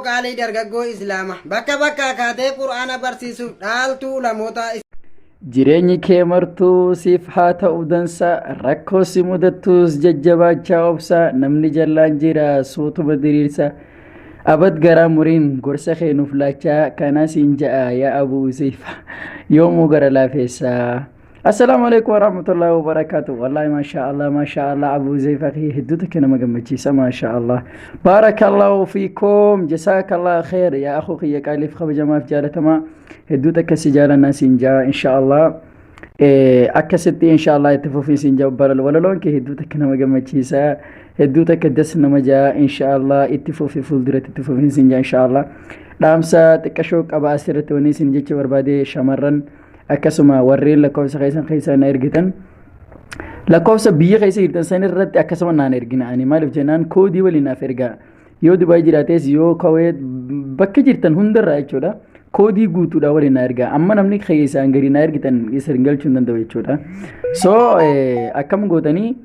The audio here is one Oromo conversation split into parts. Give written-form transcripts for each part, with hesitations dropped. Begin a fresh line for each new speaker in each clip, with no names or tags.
Qaalii dargaggoo Islaama bakka kaatee Qur'aana barsiisuuf dhaaltuu lamoota
jireenyi kee martuu siif haa ta'u dansa rakkoo si mudattus jajjabaachaa obsa namni jallaan jira suutuma diriirsa abad garaa muriin gorsa kee nuuf laachaa kanaas hin ja'a yaa abuu Uzayfa yoomuu gara laafeessaa. السلام عليكم ورحمة الله وبركاته والله ما شاء الله أبو زيفا هدوتك أنا مجمتشي ما شاء الله بارك الله فيكم جزاك الله خير يا أخوك يا كاليف خب جماعة جالة ما هدوتك سجالة ناس إنجا إن شاء الله أكستي إن شاء الله يتفوفي سنجا برا ولا لون كي هدوتك أنا مجمتشي هدوتك دس نمجا إن شاء الله اتفوفي فولدرة اتفوفي سنجا إن شاء الله دامسا تكشوك أبا أسرة وني سنجا بربادي شمرن akkasuma warreen lakkoofsa keessan ergitan lakkoofsa biyya keessa jirtan san irratti akkasuma naan ergina ani maaliif jennaan koodii waliin naaf ergaa yoo Dubaay jiraates yoo Kuwait bakka jirtan hundarraa jechuudha koodii guutuudha waliin na ergaa amma namni keessan gari na ergitan isin galchuu danda'u jechuudha so akkam gootanii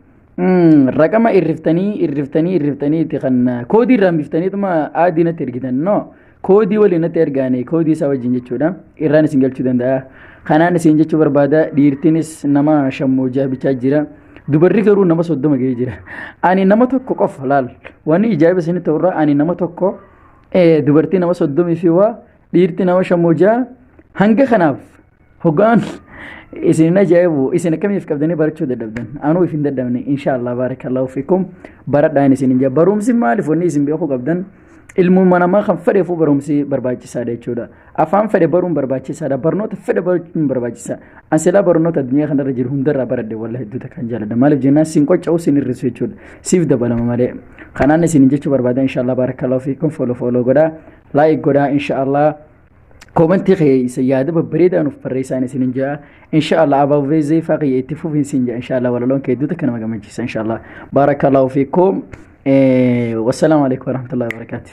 raqama irriftanii itti kan koodii irraan biftaniituma aadiinatti ergitan no koodii waliin natti ergaanii koodii isaa wajjin jechuudha irraan isin galchuu danda'a kanaan isin jechuu barbaada dhiirtinis nama shammoojaa bichaa jira dubarri garuu nama 30 ga'ee jira ani nama tokko qofa laal wanni ijaa'iba isin ta'urra ani nama tokko dubartii nama 30 fi waa dhiirti nama shammoojaa hanga kanaaf hogaan isin ajaa'ibu isin akkamiif qabdanii barachuu dadhabdan anuu ifin dadhabne inshallah barakallahu fikum baradhaan isin inja barumsi maaliif wanni isin beeku qabdan ilmu namaa kan fedhe fu barumsi barbaachisaadha jechuudha afaan fedhe baruun barbaachisaadha barnoota fedhe baruun barbaachisaa ansilaa barnoota addunyaa kanarra jiru hundarraa baradhe wallahi hedduuta kan jaaladha maaliif jennaan sin qocca'u sin hir'isu jechuudha siif dabalama malee kanaan isin jechuu barbaada inshallah barakallahu fiikum follow godhaa like godhaa inshallah komentii keessa yaada babbareedaan of barreessaan isin jaa inshallah Abuu Zayfaa itti fufiin sin jaa inshallah walaloon kee hedduuta kan gammachiisa inshallah barakallahu fiikum والسلام عليكم ورحمة الله وبركاته.